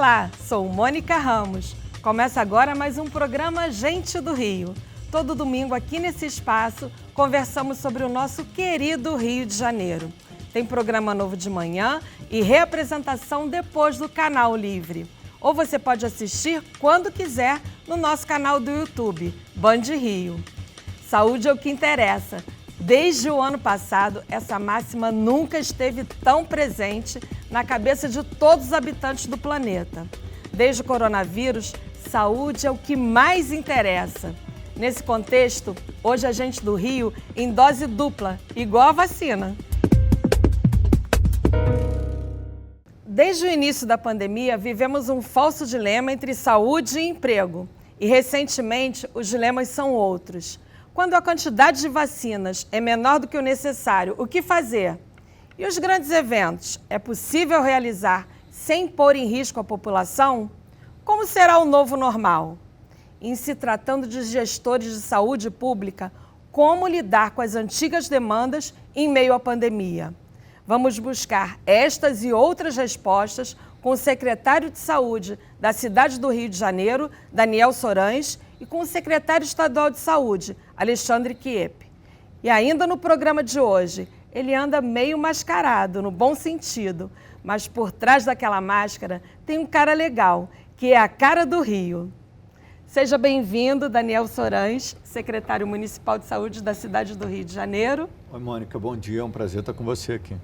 Olá, sou Mônica Ramos. Começa agora mais um programa Gente do Rio. Todo domingo aqui nesse espaço conversamos sobre o nosso querido Rio de Janeiro. Tem programa novo de manhã e reapresentação depois do Canal Livre. Ou você pode assistir quando quiser no nosso canal do YouTube, Band Rio. Saúde é o que interessa. Desde o ano passado, essa máxima nunca esteve tão presente na cabeça de todos os habitantes do planeta. Desde o coronavírus, saúde é o que mais interessa. Nesse contexto, hoje a gente do Rio em dose dupla, igual a vacina. Desde o início da pandemia, vivemos um falso dilema entre saúde e emprego. E recentemente, os dilemas são outros. Quando a quantidade de vacinas é menor do que o necessário, o que fazer? E os grandes eventos, é possível realizar sem pôr em risco a população? Como será o novo normal? Em se tratando de gestores de saúde pública, como lidar com as antigas demandas em meio à pandemia? Vamos buscar estas e outras respostas com o secretário de Saúde da cidade do Rio de Janeiro, Daniel Sorães, e com o secretário estadual de Saúde, Alexandre Kiep. E ainda no programa de hoje, ele anda meio mascarado, no bom sentido, mas por trás daquela máscara tem um cara legal, que é a cara do Rio. Seja bem-vindo, Daniel Sorães, secretário municipal de saúde da cidade do Rio de Janeiro. Oi, Mônica, bom dia, é um prazer estar com você aqui.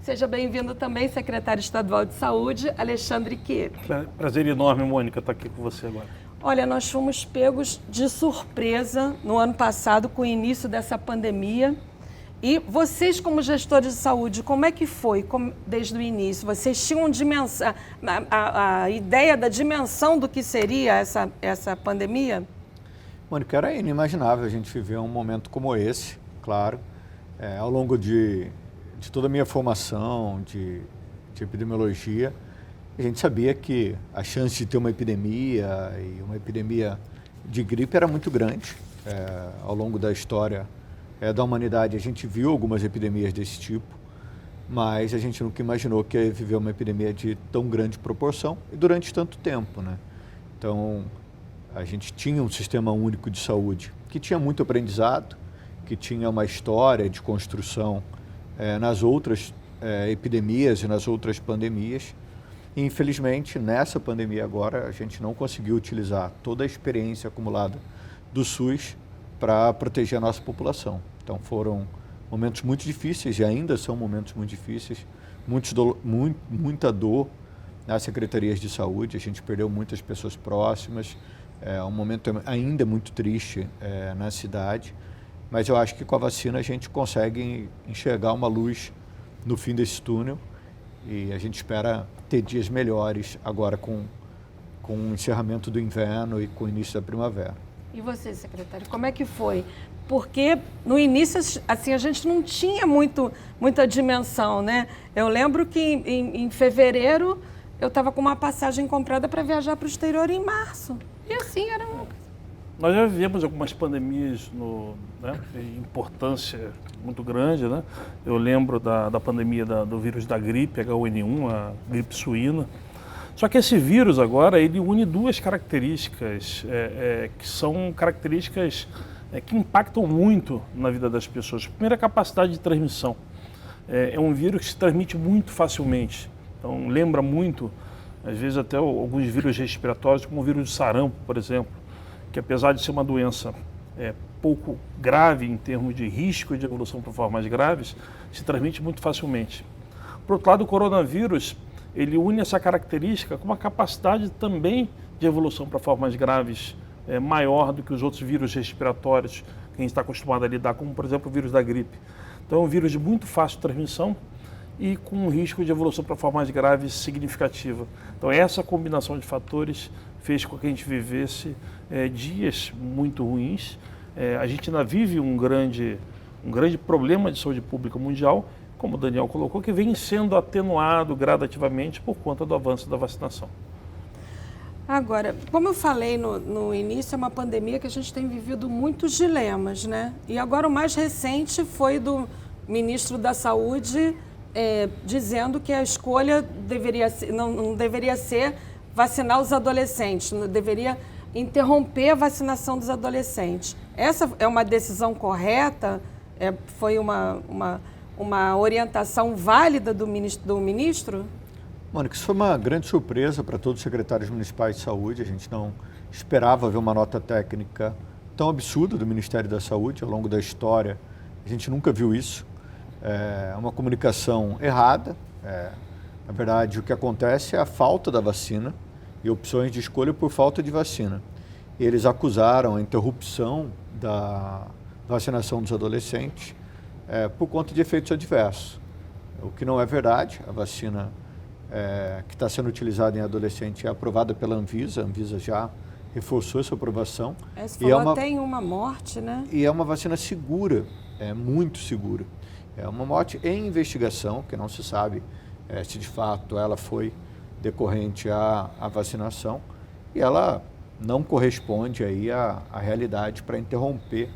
Seja bem-vindo também, secretário estadual de saúde, Alexandre Kiep. Prazer enorme, Mônica, estar aqui com você agora. Olha, nós fomos pegos de surpresa no ano passado com o início dessa pandemia. E vocês, como gestores de saúde, como é que foi desde o início? Vocês tinham a ideia da dimensão do que seria essa pandemia? Mônica, era inimaginável a gente viver um momento como esse, claro. Ao longo de toda a minha formação de epidemiologia, a gente sabia que a chance de ter uma epidemia e uma epidemia de gripe era muito grande. Ao longo da história da humanidade, a gente viu algumas epidemias desse tipo, mas a gente nunca imaginou que ia viver uma epidemia de tão grande proporção e durante tanto tempo, né? Então, a gente tinha um sistema único de saúde que tinha muito aprendizado, que tinha uma história de construção nas outras epidemias e nas outras pandemias. E, infelizmente, nessa pandemia agora, a gente não conseguiu utilizar toda a experiência acumulada do SUS para proteger a nossa população. Então, foram momentos muito difíceis e ainda são momentos muito difíceis, muita dor nas secretarias de saúde, a gente perdeu muitas pessoas próximas, um momento ainda muito triste na cidade, mas eu acho que com a vacina a gente consegue enxergar uma luz no fim desse túnel e a gente espera ter dias melhores agora com o encerramento do inverno e com o início da primavera. E você, secretário, como é que foi? Porque no início, assim, a gente não tinha muita dimensão, né? Eu lembro que em fevereiro eu estava com uma passagem comprada para viajar para o exterior em março. E assim era Nós já vivemos algumas pandemias de importância muito grande, né? Eu lembro da pandemia do vírus da gripe, H1N1, a gripe suína. Só que esse vírus agora, ele une duas características que são características que impactam muito na vida das pessoas. Primeiro, a capacidade de transmissão. É um vírus que se transmite muito facilmente. Então, lembra muito, às vezes até alguns vírus respiratórios, como o vírus de sarampo, por exemplo, que apesar de ser uma doença pouco grave em termos de risco de evolução para formas graves, se transmite muito facilmente. Por outro lado, o coronavírus, ele une essa característica com uma capacidade também de evolução para formas graves maior do que os outros vírus respiratórios que a gente está acostumado a lidar, como por exemplo o vírus da gripe. Então é um vírus de muito fácil transmissão e com um risco de evolução para formas graves significativa. Então essa combinação de fatores fez com que a gente vivesse dias muito ruins. A gente ainda vive um grande problema de saúde pública mundial, como o Daniel colocou, que vem sendo atenuado gradativamente por conta do avanço da vacinação. Agora, como eu falei no início, é uma pandemia que a gente tem vivido muitos dilemas, né? E agora o mais recente foi do ministro da Saúde dizendo que a escolha não deveria ser vacinar os adolescentes, deveria interromper a vacinação dos adolescentes. Essa é uma decisão correta? Foi uma orientação válida do ministro? Mônica, isso foi uma grande surpresa para todos os secretários municipais de saúde. A gente não esperava ver uma nota técnica tão absurda do Ministério da Saúde. Ao longo da história, a gente nunca viu isso. É uma comunicação errada. Na verdade, o que acontece é a falta da vacina e opções de escolha por falta de vacina. Eles acusaram a interrupção da vacinação dos adolescentes por conta de efeitos adversos, o que não é verdade. A vacina que está sendo utilizada em adolescente é aprovada pela Anvisa. A Anvisa já reforçou essa aprovação. Você falou até em uma morte, né? E é uma vacina segura, muito segura. É uma morte em investigação, que não se sabe se de fato ela foi decorrente à vacinação, e ela não corresponde aí à realidade para interromper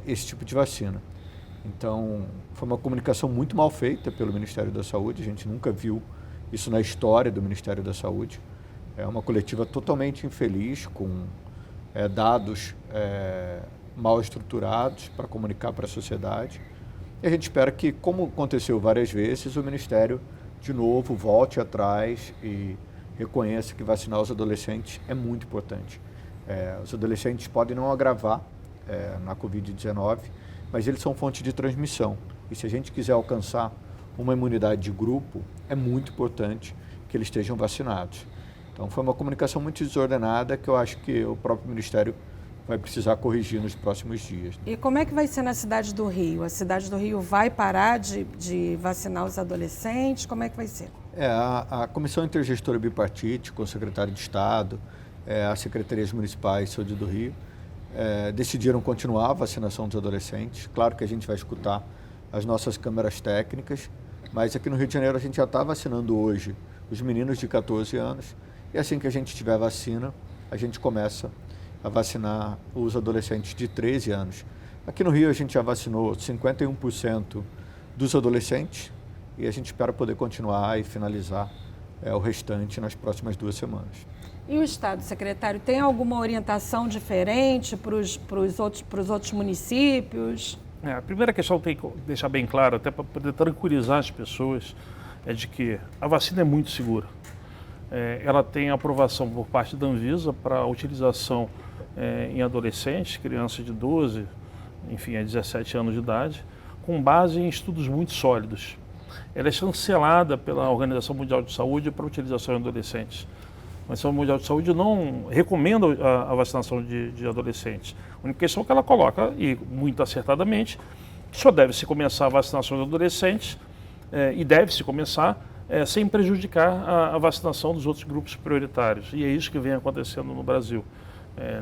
esse tipo de vacina. Então, foi uma comunicação muito mal feita pelo Ministério da Saúde. A gente nunca viu isso na história do Ministério da Saúde. É uma coletiva totalmente infeliz, com dados mal estruturados para comunicar para a sociedade. E a gente espera que, como aconteceu várias vezes, o Ministério, de novo, volte atrás e reconheça que vacinar os adolescentes é muito importante. Os adolescentes podem não agravar na Covid-19, mas eles são fonte de transmissão. E se a gente quiser alcançar uma imunidade de grupo, é muito importante que eles estejam vacinados. Então, foi uma comunicação muito desordenada que eu acho que o próprio Ministério vai precisar corrigir nos próximos dias. E como é que vai ser na cidade do Rio? A cidade do Rio vai parar de vacinar os adolescentes? Como é que vai ser? A Comissão Intergestora Bipartite, com o secretário de Estado, as secretarias municipais de saúde do Rio, decidiram continuar a vacinação dos adolescentes. Claro que a gente vai escutar as nossas câmaras técnicas, mas aqui no Rio de Janeiro a gente já está vacinando hoje os meninos de 14 anos, e assim que a gente tiver vacina, a gente começa a vacinar os adolescentes de 13 anos. Aqui no Rio a gente já vacinou 51% dos adolescentes e a gente espera poder continuar e finalizar o restante nas próximas 2 semanas. E o Estado, secretário, tem alguma orientação diferente para os outros municípios? A primeira questão que tem que deixar bem claro, até para poder tranquilizar as pessoas, é de que a vacina é muito segura. Ela tem aprovação por parte da Anvisa para utilização em adolescentes, crianças de 12, enfim, a 17 anos de idade, com base em estudos muito sólidos. Ela é chancelada pela Organização Mundial de Saúde para utilização em adolescentes. A Organização Mundial de Saúde não recomenda a vacinação de adolescentes. A única questão que ela coloca, e muito acertadamente, só deve-se começar a vacinação de adolescentes e deve-se começar sem prejudicar a vacinação dos outros grupos prioritários. E é isso que vem acontecendo no Brasil.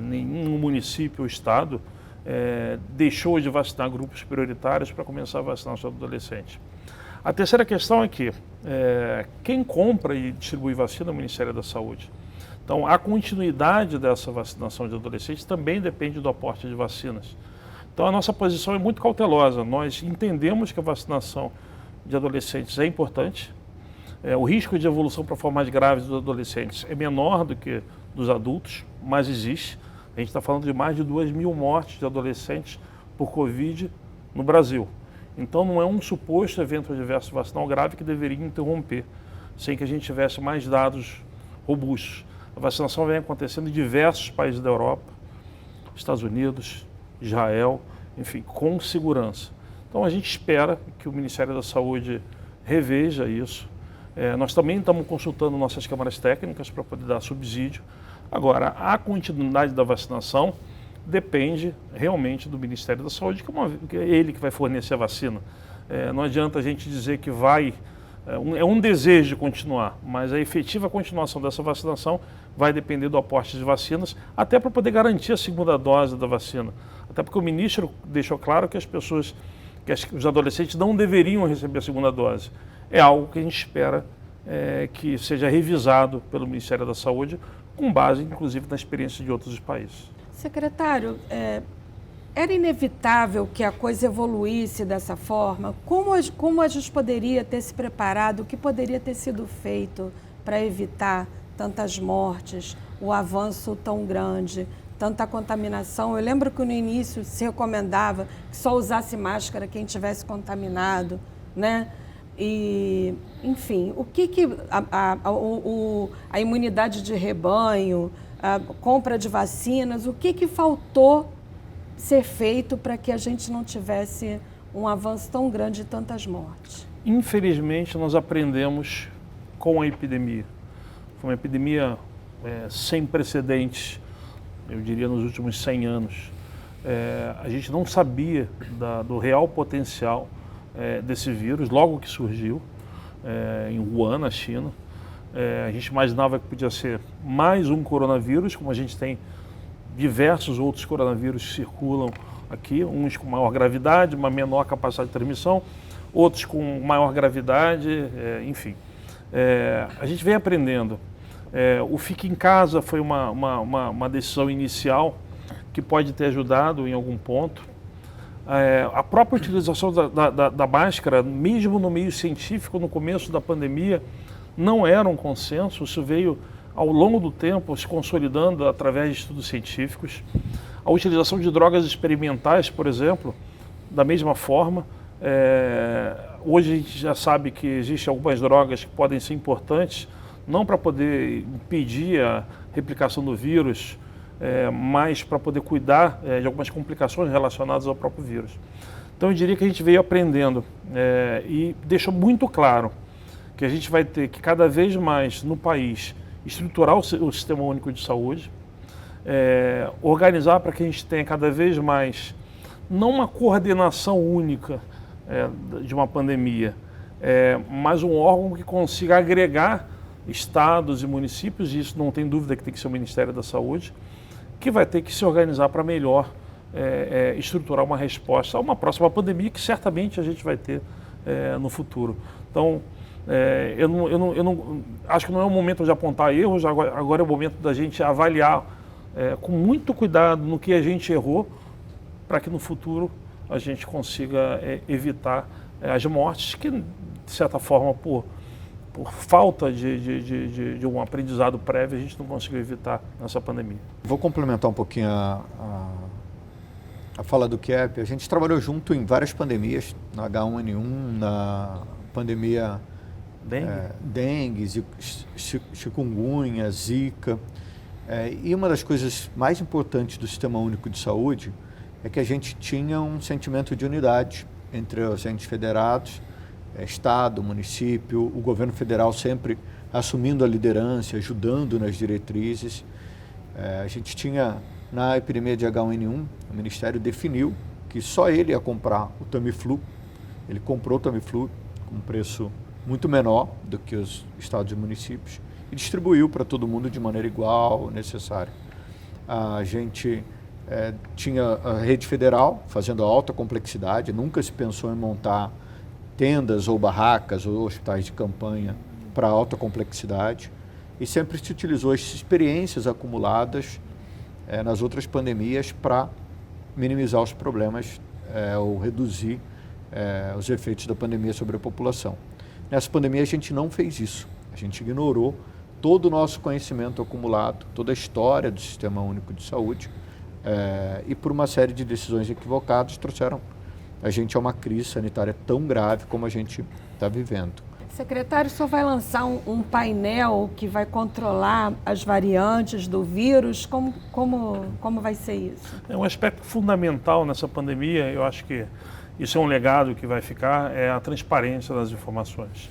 Nenhum município ou estado deixou de vacinar grupos prioritários para começar a vacinação do adolescente. A terceira questão é que quem compra e distribui vacina é o Ministério da Saúde. Então, a continuidade dessa vacinação de adolescentes também depende do aporte de vacinas. Então, a nossa posição é muito cautelosa. Nós entendemos que a vacinação de adolescentes é importante. O risco de evolução para formas graves dos adolescentes é menor do que dos adultos, mas existe. A gente está falando de mais de 2.000 mortes de adolescentes por Covid no Brasil. Então, não é um suposto evento adverso vacinal grave que deveria interromper, sem que a gente tivesse mais dados robustos. A vacinação vem acontecendo em diversos países da Europa, Estados Unidos, Israel, enfim, com segurança. Então, a gente espera que o Ministério da Saúde reveja isso. Nós também estamos consultando nossas câmaras técnicas para poder dar subsídio. Agora, a continuidade da vacinação depende realmente do Ministério da Saúde, que é ele que vai fornecer a vacina. Não adianta a gente dizer que vai... É um desejo de continuar, mas a efetiva continuação dessa vacinação vai depender do aporte de vacinas, até para poder garantir a segunda dose da vacina. Até porque o ministro deixou claro que os adolescentes não deveriam receber a segunda dose. É algo que a gente espera que seja revisado pelo Ministério da Saúde, com base, inclusive, na experiência de outros países. Secretário, era inevitável que a coisa evoluísse dessa forma? Como a gente poderia ter se preparado? O que poderia ter sido feito para evitar tantas mortes, o avanço tão grande, tanta contaminação. Eu lembro que no início se recomendava que só usasse máscara quem tivesse contaminado, né? E, enfim, o que a imunidade de rebanho, a compra de vacinas, o que faltou ser feito para que a gente não tivesse um avanço tão grande e tantas mortes? Infelizmente, nós aprendemos com a epidemia. Foi uma epidemia sem precedentes, eu diria, nos últimos 100 anos. A gente não sabia do real potencial desse vírus, logo que surgiu, em Wuhan, na China. A gente imaginava que podia ser mais um coronavírus, como a gente tem diversos outros coronavírus que circulam aqui, uns com maior gravidade, uma menor capacidade de transmissão, outros com maior gravidade, enfim. A gente vem aprendendo. O fique em casa foi uma decisão inicial que pode ter ajudado em algum ponto. A própria utilização da máscara, mesmo no meio científico, no começo da pandemia, não era um consenso. Isso veio ao longo do tempo se consolidando através de estudos científicos. A utilização de drogas experimentais, por exemplo, da mesma forma. Hoje a gente já sabe que existem algumas drogas que podem ser importantes, não para poder impedir a replicação do vírus, mas para poder cuidar de algumas complicações relacionadas ao próprio vírus. Então eu diria que a gente veio aprendendo e deixou muito claro que a gente vai ter que cada vez mais no país estruturar o Sistema Único de Saúde, organizar para que a gente tenha cada vez mais, não uma coordenação única de uma pandemia, mas um órgão que consiga agregar estados e municípios, e isso não tem dúvida que tem que ser o Ministério da Saúde, que vai ter que se organizar para melhor estruturar uma resposta a uma próxima pandemia que certamente a gente vai ter no futuro. Então, eu não acho que não é o momento de apontar erros, agora é o momento da gente avaliar com muito cuidado no que a gente errou, para que no futuro a gente consiga evitar as mortes que, de certa forma, por falta de um aprendizado prévio, a gente não conseguiu evitar nessa pandemia. Vou complementar um pouquinho a fala do Kepp. A gente trabalhou junto em várias pandemias, na H1N1, na pandemia dengue, chikungunya, zika. E uma das coisas mais importantes do Sistema Único de Saúde é que a gente tinha um sentimento de unidade entre os entes federados, Estado, município, o governo federal sempre assumindo a liderança, ajudando nas diretrizes. A gente tinha, na epidemia de H1N1, o Ministério definiu que só ele ia comprar o Tamiflu. Ele comprou o Tamiflu com um preço muito menor do que os estados e municípios e distribuiu para todo mundo de maneira igual, necessária. A gente tinha a rede federal fazendo alta complexidade, nunca se pensou em montar tendas ou barracas ou hospitais de campanha para alta complexidade, e sempre se utilizou as experiências acumuladas nas outras pandemias para minimizar os problemas ou reduzir os efeitos da pandemia sobre a população. Nessa pandemia a gente não fez isso, a gente ignorou todo o nosso conhecimento acumulado, toda a história do Sistema Único de Saúde, e por uma série de decisões equivocadas trouxeram a gente a uma crise sanitária tão grave como a gente está vivendo. Secretário, o senhor vai lançar um painel que vai controlar as variantes do vírus? Como vai ser isso? É um aspecto fundamental nessa pandemia, eu acho que isso é um legado que vai ficar, é a transparência das informações.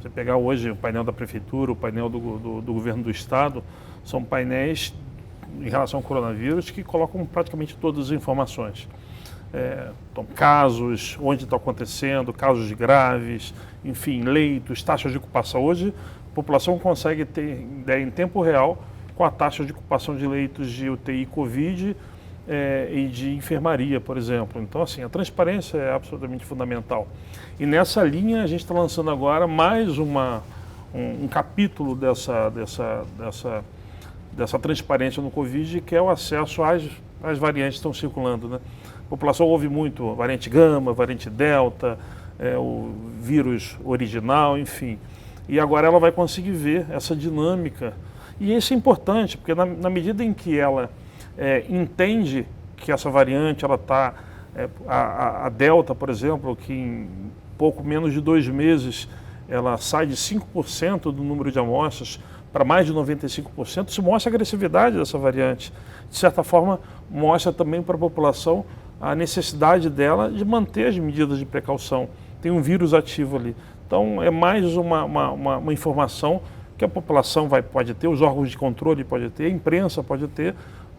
Você pegar hoje o painel da Prefeitura, o painel do Governo do Estado, são painéis em relação ao coronavírus que colocam praticamente todas as informações. Então, casos, onde está acontecendo, casos graves, enfim, leitos, taxas de ocupação. Hoje, a população consegue ter ideia em tempo real com a taxa de ocupação de leitos de UTI Covid e de enfermaria, por exemplo. Então, assim, a transparência é absolutamente fundamental. E nessa linha, a gente está lançando agora mais um capítulo dessa transparência no Covid, que é o acesso às variantes que estão circulando, né? A população ouve muito variante gama, variante delta, o vírus original, enfim. E agora ela vai conseguir ver essa dinâmica. E isso é importante, porque na medida em que ela entende que essa variante, ela está... a Delta, por exemplo, que em pouco menos de 2 meses, ela sai de 5% do número de amostras para mais de 95%, isso mostra a agressividade dessa variante. De certa forma, mostra também para a população a necessidade dela de manter as medidas de precaução. Tem um vírus ativo ali. Então, é mais uma informação que a população pode ter, os órgãos de controle podem ter, a imprensa pode ter,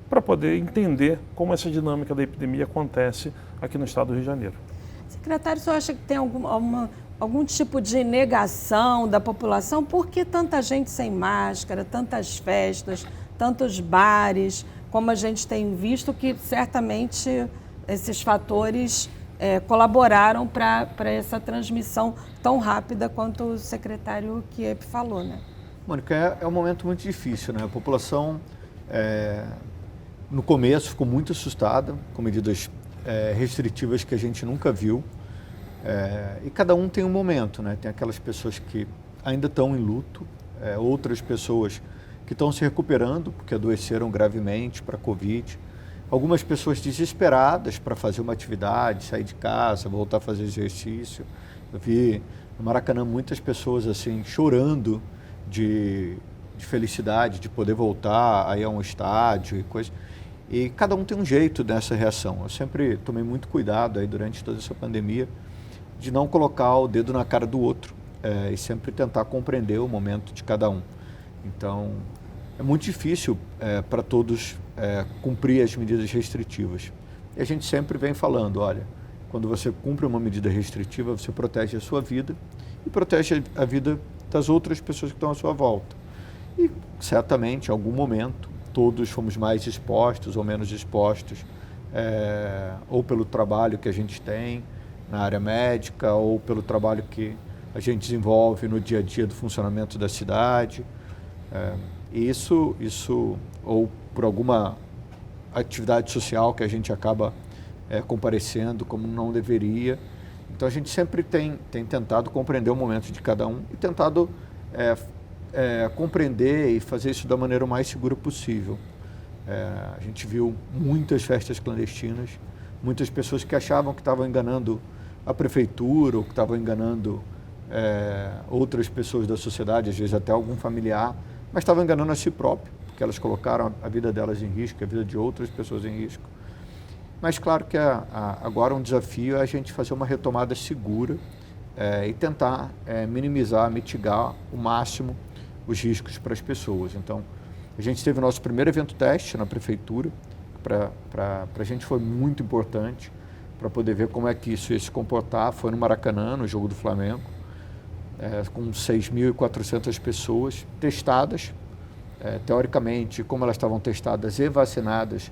para poder entender como essa dinâmica da epidemia acontece aqui no estado do Rio de Janeiro. Secretário, o senhor acha que tem algum tipo de negação da população? Por que tanta gente sem máscara, tantas festas, tantos bares, como a gente tem visto que certamente esses fatores colaboraram para essa transmissão tão rápida quanto o secretário Chiep falou, né? Mônica, é um momento muito difícil, né? A população, no começo, ficou muito assustada com medidas restritivas que a gente nunca viu. E cada um tem um momento, né? Tem aquelas pessoas que ainda estão em luto, outras pessoas que estão se recuperando porque adoeceram gravemente para a Covid. Algumas pessoas desesperadas para fazer uma atividade, sair de casa, voltar a fazer exercício. Eu vi no Maracanã muitas pessoas assim chorando de felicidade, de poder voltar a ir a um estádio e coisa. E cada um tem um jeito dessa reação. Eu sempre tomei muito cuidado aí durante toda essa pandemia de não colocar o dedo na cara do outro e sempre tentar compreender o momento de cada um. Então, é muito difícil para todos cumprir as medidas restritivas. E a gente sempre vem falando, olha, quando você cumpre uma medida restritiva, você protege a sua vida e protege a vida das outras pessoas que estão à sua volta. E, certamente, em algum momento, todos fomos mais expostos ou menos expostos, ou pelo trabalho que a gente tem na área médica, ou pelo trabalho que a gente desenvolve no dia a dia do funcionamento da cidade. Isso, ou por alguma atividade social que a gente acaba comparecendo como não deveria. Então, a gente sempre tem tentado compreender o momento de cada um e tentado compreender e fazer isso da maneira mais segura possível. A gente viu muitas festas clandestinas, muitas pessoas que achavam que estavam enganando a prefeitura ou que estavam enganando outras pessoas da sociedade, às vezes até algum familiar, mas estavam enganando a si próprio, porque elas colocaram a vida delas em risco, a vida de outras pessoas em risco. Mas claro que agora um desafio é a gente fazer uma retomada segura e tentar minimizar, mitigar o máximo os riscos para as pessoas. Então, a gente teve o nosso primeiro evento teste na prefeitura, para a gente foi muito importante, para poder ver como é que isso ia se comportar. Foi no Maracanã, no jogo do Flamengo, com 6.400 pessoas testadas. Teoricamente, como elas estavam testadas e vacinadas,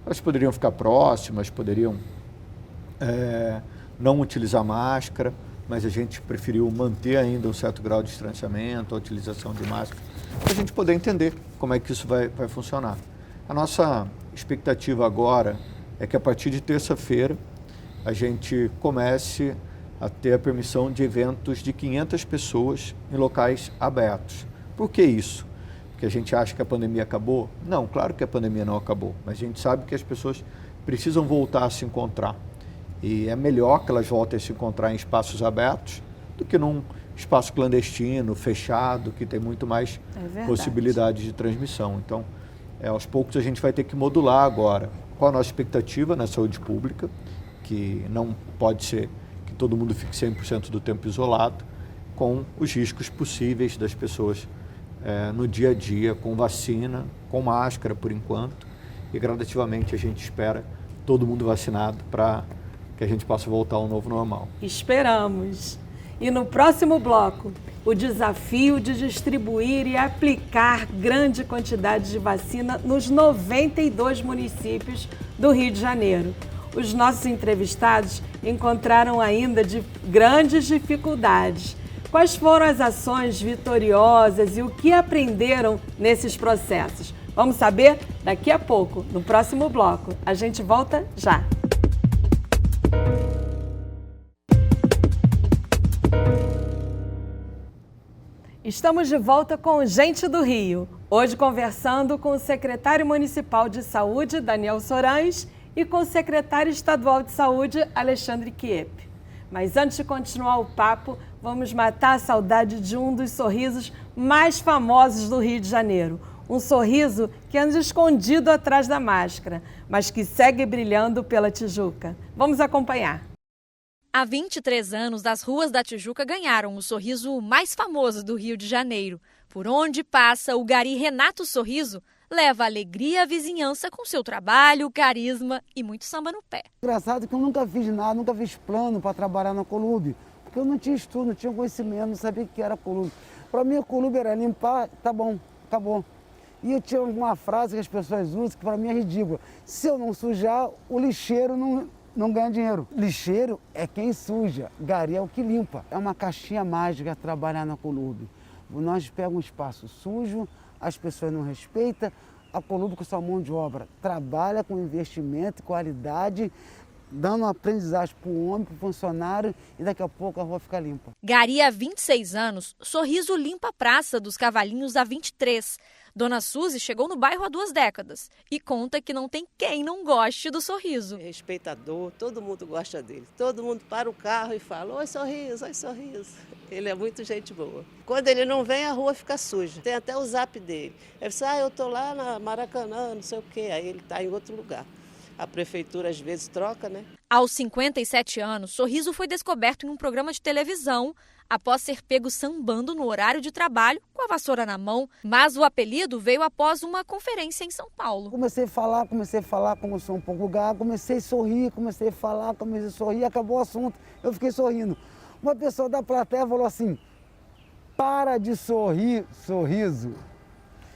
elas poderiam ficar próximas, poderiam não utilizar máscara, mas a gente preferiu manter ainda um certo grau de distanciamento, a utilização de máscara, para a gente poder entender como é que isso vai funcionar. A nossa expectativa agora é que a partir de terça-feira a gente comece a ter a permissão de eventos de 500 pessoas em locais abertos. Por que isso? Porque a gente acha que a pandemia acabou? Não, claro que a pandemia não acabou, mas a gente sabe que as pessoas precisam voltar a se encontrar. E é melhor que elas voltem a se encontrar em espaços abertos do que num espaço clandestino, fechado, que tem muito mais possibilidade de transmissão. Então, aos poucos a gente vai ter que modular agora qual a nossa expectativa na saúde pública, que não pode ser que todo mundo fique 100% do tempo isolado, com os riscos possíveis das pessoas no dia a dia, com vacina, com máscara por enquanto, e gradativamente a gente espera todo mundo vacinado para que a gente possa voltar ao novo normal. Esperamos. E no próximo bloco, o desafio de distribuir e aplicar grande quantidade de vacina nos 92 municípios do Rio de Janeiro. Os nossos entrevistados encontraram ainda grandes dificuldades. Quais foram as ações vitoriosas e o que aprenderam nesses processos? Vamos saber daqui a pouco, no próximo bloco. A gente volta já. Estamos de volta com Gente do Rio. Hoje conversando com o secretário municipal de saúde, Daniel Sorães, e com o secretário estadual de saúde, Alexandre Chiep. Mas antes de continuar o papo, vamos matar a saudade de um dos sorrisos mais famosos do Rio de Janeiro. Um sorriso que anda escondido atrás da máscara, mas que segue brilhando pela Tijuca. Vamos acompanhar. Há 23 anos, as ruas da Tijuca ganharam o sorriso mais famoso do Rio de Janeiro. Por onde passa, o gari Renato Sorriso leva alegria à vizinhança com seu trabalho, carisma e muito samba no pé. Engraçado que eu nunca fiz nada, nunca fiz plano para trabalhar na Colube, porque eu não tinha estudo, não tinha conhecimento, não sabia o que era Colube. Para mim, a Colube era limpar, tá bom, acabou. E eu tinha uma frase que as pessoas usam que para mim é ridícula: se eu não sujar, o lixeiro não ganha dinheiro. Lixeiro é quem suja, gari é o que limpa. É uma caixinha mágica trabalhar na Colube. Nós pegamos um espaço sujo, as pessoas não respeitam, a Colube com sua mão de obra trabalha com investimento e qualidade, dando aprendizagem para o homem, para o funcionário, e daqui a pouco a rua fica limpa. Gari há 26 anos, Sorriso limpa a Praça dos Cavalinhos há 23. Dona Suzy chegou no bairro há 2 décadas e conta que não tem quem não goste do Sorriso. Respeitador, todo mundo gosta dele. Todo mundo para o carro e fala: oi, Sorriso, oi, Sorriso. Ele é muito gente boa. Quando ele não vem, a rua fica suja. Tem até o zap dele. Ele diz: eu tô lá na Maracanã, não sei o quê. Aí ele está em outro lugar. A prefeitura às vezes troca, né? Aos 57 anos, Sorriso foi descoberto em um programa de televisão após ser pego sambando no horário de trabalho com a vassoura na mão, mas o apelido veio após uma conferência em São Paulo. Comecei a falar, como eu sou um pouco gago, comecei a sorrir, comecei a falar, comecei a sorrir, acabou o assunto, eu fiquei sorrindo. Uma pessoa da plateia falou assim: para de sorrir, Sorriso.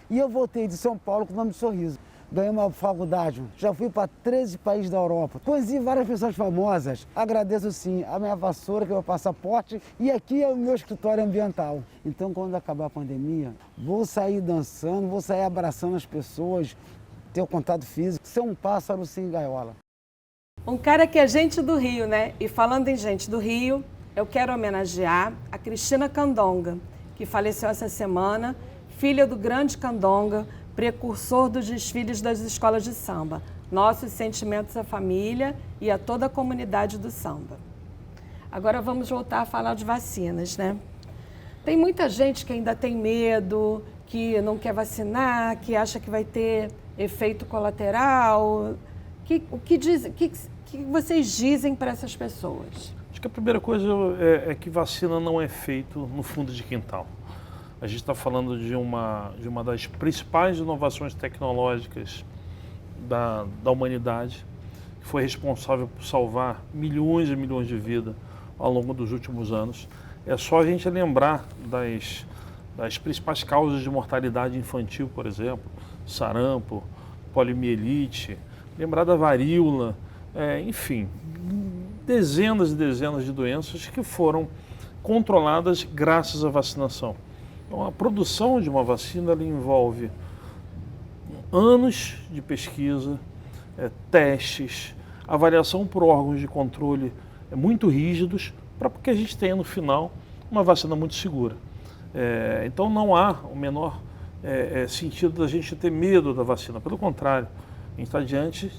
E eu voltei de São Paulo com o nome de Sorriso. Ganhei uma faculdade, já fui para 13 países da Europa. Conheci várias pessoas famosas. Agradeço sim a minha vassoura, que é o meu passaporte, e aqui é o meu escritório ambiental. Então, quando acabar a pandemia, vou sair dançando, vou sair abraçando as pessoas, ter o contato físico, ser um pássaro sem gaiola. Um cara que é gente do Rio, né? E falando em gente do Rio, eu quero homenagear a Cristina Candonga, que faleceu essa semana, filha do grande Candonga, precursor dos desfiles das escolas de samba. Nossos sentimentos à família e a toda a comunidade do samba. Agora vamos voltar a falar de vacinas, né? Tem muita gente que ainda tem medo, que não quer vacinar, que acha que vai ter efeito colateral. O que vocês dizem para essas pessoas? Acho que a primeira coisa é que vacina não é feito no fundo de quintal. A gente está falando de uma das principais inovações tecnológicas da humanidade, que foi responsável por salvar milhões e milhões de vidas ao longo dos últimos anos. É só a gente lembrar das principais causas de mortalidade infantil, por exemplo, sarampo, poliomielite, lembrar da varíola, enfim, dezenas e dezenas de doenças que foram controladas graças à vacinação. Então, a produção de uma vacina ela envolve anos de pesquisa, testes, avaliação por órgãos de controle muito rígidos, para que a gente tenha no final uma vacina muito segura. Então não há o menor sentido da gente ter medo da vacina, pelo contrário, a gente está diante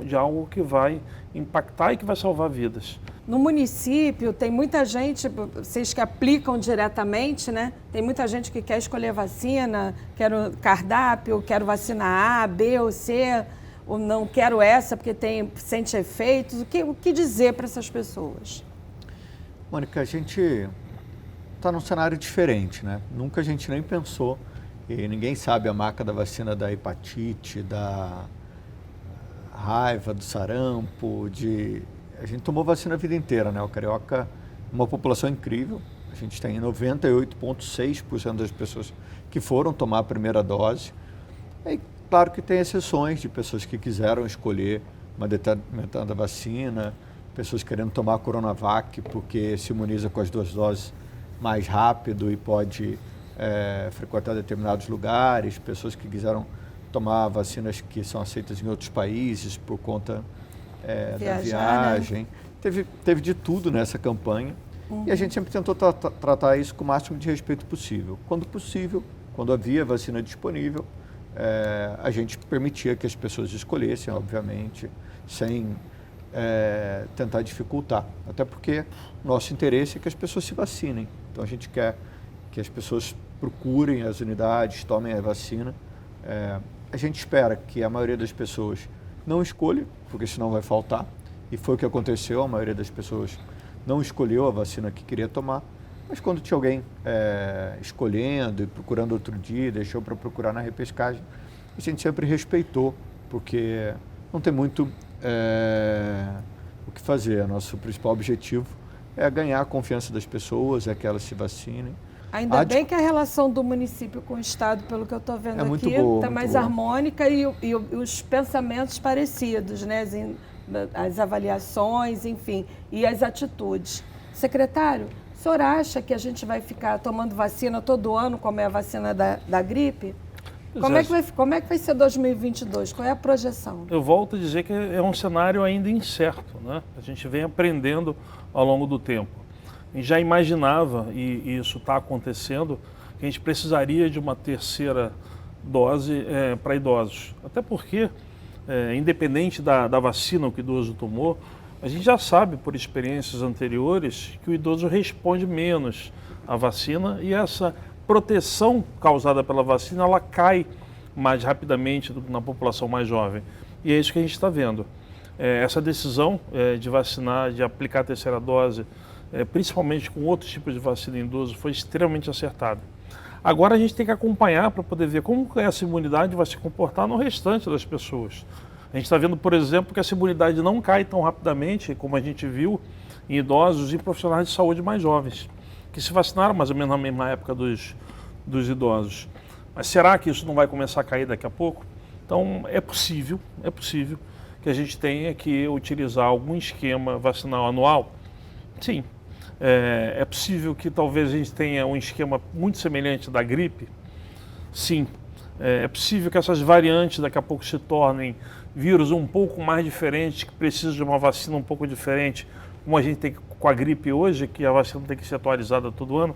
de algo que vai impactar e que vai salvar vidas. No município tem muita gente, vocês que aplicam diretamente, né? Tem muita gente que quer escolher vacina, quero cardápio, quero vacina A, B ou C, ou não quero essa porque sente efeitos. O que dizer para essas pessoas? Mônica, a gente está num cenário diferente, né? Nunca a gente nem pensou, e ninguém sabe a marca da vacina da hepatite, da raiva, do sarampo, A gente tomou vacina a vida inteira, né? O carioca é uma população incrível. A gente tem 98,6% das pessoas que foram tomar a primeira dose. E claro que tem exceções de pessoas que quiseram escolher uma determinada vacina, pessoas querendo tomar a Coronavac porque se imuniza com as 2 doses mais rápido e pode frequentar determinados lugares, pessoas que quiseram tomar vacinas que são aceitas em outros países por conta da viagem. Né? Teve de tudo nessa campanha. E a gente sempre tentou tratar isso com o máximo de respeito possível. Quando possível, quando havia vacina disponível, a gente permitia que as pessoas escolhessem, obviamente, sem tentar dificultar. Até porque nosso interesse é que as pessoas se vacinem. Então a gente quer que as pessoas procurem as unidades, tomem a vacina. A gente espera que a maioria das pessoas não escolha, porque senão vai faltar. E foi o que aconteceu, a maioria das pessoas não escolheu a vacina que queria tomar. Mas quando tinha alguém escolhendo e procurando outro dia, deixou para procurar na repescagem, a gente sempre respeitou, porque não tem muito o que fazer. Nosso principal objetivo é ganhar a confiança das pessoas, é que elas se vacinem. Ainda bem que a relação do município com o Estado, pelo que eu estou vendo aqui, está mais harmônica e os pensamentos parecidos, né? As avaliações, enfim, e as atitudes. Secretário, o senhor acha que a gente vai ficar tomando vacina todo ano, como é a vacina da gripe? Como é que vai ser 2022? Qual é a projeção? Eu volto a dizer que é um cenário ainda incerto, né? A gente vem aprendendo ao longo do tempo. A gente já imaginava, e isso está acontecendo, que a gente precisaria de uma terceira dose para idosos. Até porque, independente da vacina que o idoso tomou, a gente já sabe por experiências anteriores que o idoso responde menos à vacina e essa proteção causada pela vacina, ela cai mais rapidamente na população mais jovem. E é isso que a gente está vendo. Essa decisão de vacinar, de aplicar a terceira dose, principalmente com outros tipos de vacina em idoso, foi extremamente acertada. Agora a gente tem que acompanhar para poder ver como essa imunidade vai se comportar no restante das pessoas. A gente está vendo, por exemplo, que essa imunidade não cai tão rapidamente como a gente viu em idosos e profissionais de saúde mais jovens, que se vacinaram mais ou menos na mesma época dos idosos. Mas será que isso não vai começar a cair daqui a pouco? Então é possível que a gente tenha que utilizar algum esquema vacinal anual? Sim. É possível que talvez a gente tenha um esquema muito semelhante da gripe? Sim. É possível que essas variantes daqui a pouco se tornem vírus um pouco mais diferentes, que precisam de uma vacina um pouco diferente, como a gente tem com a gripe hoje, que a vacina tem que ser atualizada todo ano?